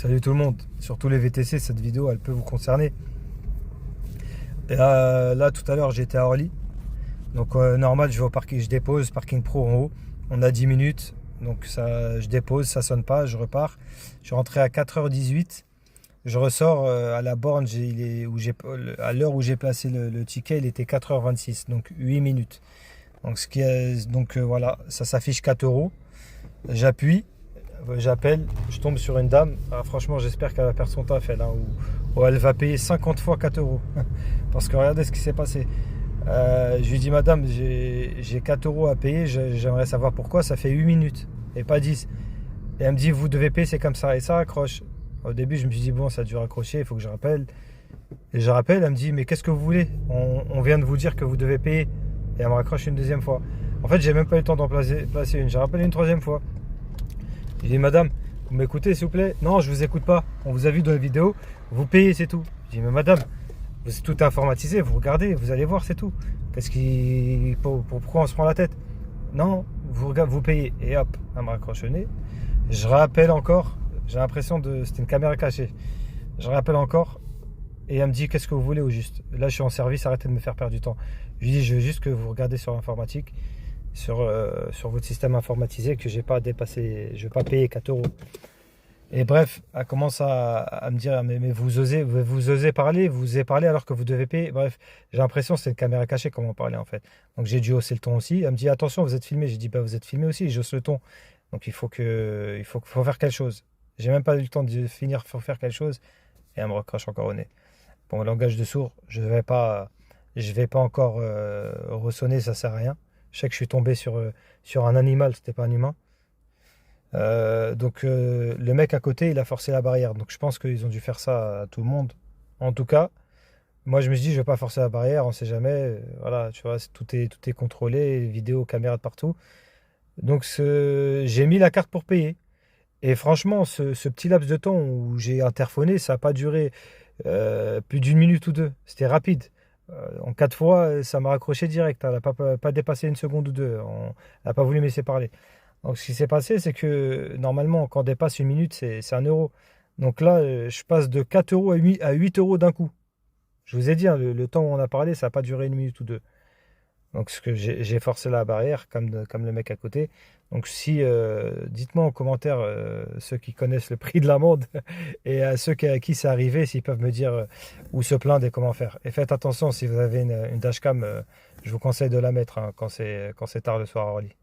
Salut tout le monde, surtout les VTC, cette vidéo elle peut vous concerner. Et là tout à l'heure j'étais à Orly, donc normal je vais au parking, je dépose, parking pro en haut, on a 10 minutes, donc ça, je dépose, ça sonne pas, je repars. Je suis rentré à 4h18, je ressors à la borne, à l'heure où j'ai placé le ticket, il était 4h26, donc 8 minutes. Donc voilà, ça s'affiche 4 euros, j'appuie. J'appelle, je tombe sur une dame. Ah, franchement, j'espère qu'elle va perdre son taf, elle, hein, ou elle va payer 50 fois 4 euros. Parce que regardez ce qui s'est passé. Je lui dis, madame, j'ai 4 euros à payer, j'aimerais savoir pourquoi, ça fait 8 minutes et pas 10. Et elle me dit, vous devez payer, c'est comme ça. Et ça accroche. Au début, je me suis dit, bon, ça a dû raccrocher, il faut que je rappelle. Et je rappelle, elle me dit, mais qu'est-ce que vous voulez? On vient de vous dire que vous devez payer. Et elle me raccroche une deuxième fois. En fait, j'ai même pas eu le temps d'en placer une. J'ai rappelé une troisième fois. J'ai dit, madame, vous m'écoutez s'il vous plaît? Non, je vous écoute pas. On vous a vu dans la vidéo, vous payez, c'est tout. J'ai dit, mais madame, tout est informatisé, vous regardez, vous allez voir, c'est tout. Pourquoi on se prend la tête? Non, vous payez. Et hop, elle me raccroche le nez. Je rappelle encore, j'ai l'impression c'était une caméra cachée. Je rappelle encore et elle me dit, qu'est-ce que vous voulez au juste? Là, je suis en service, arrêtez de me faire perdre du temps. Je lui dis, je veux juste que vous regardez sur l'informatique. Sur votre système informatisé, que j'ai pas dépassé, je vais pas payer 4 euros. Et bref, elle commence à me dire, mais vous osez parler, vous osez parler alors que vous devez payer. Bref, j'ai l'impression que c'est une caméra cachée comment parler en fait. Donc j'ai dû hausser le ton aussi. Elle me dit, attention, vous êtes filmé. J'ai dit, bah vous êtes filmé aussi. J'hausse le ton. Donc il faut faire quelque chose. J'ai même pas eu le temps de finir, faut faire quelque chose. Et elle me recrache encore au nez. Bon, langage de sourd, je vais pas encore ressonner, ça sert à rien. Je sais que je suis tombé sur un animal, c'était pas un humain. Donc le mec à côté, il a forcé la barrière. Donc je pense qu'ils ont dû faire ça à tout le monde. En tout cas, moi je me suis dit, je vais pas forcer la barrière, on sait jamais. Voilà, tu vois, tout est contrôlé, vidéo, caméra de partout. Donc j'ai mis la carte pour payer. Et franchement, ce petit laps de temps où j'ai interphoné, ça n'a pas duré plus d'une minute ou deux. C'était rapide. En 4 fois, ça m'a raccroché direct. Elle n'a pas dépassé une seconde ou deux. Elle n'a pas voulu me laisser parler. Donc, ce qui s'est passé, c'est que normalement, quand on dépasse une minute, c'est 1 euro. Donc là, je passe de 4 euros à 8 euros d'un coup. Je vous ai dit, hein, le temps où on a parlé, ça n'a pas duré une minute ou deux. Donc, j'ai forcé la barrière, comme le mec à côté. Donc, dites-moi en commentaire ceux qui connaissent le prix de l'amende et à ceux à qui c'est arrivé, s'ils peuvent me dire où se plaindre et comment faire. Et faites attention, si vous avez une dashcam, je vous conseille de la mettre hein, quand c'est tard le soir à Orly.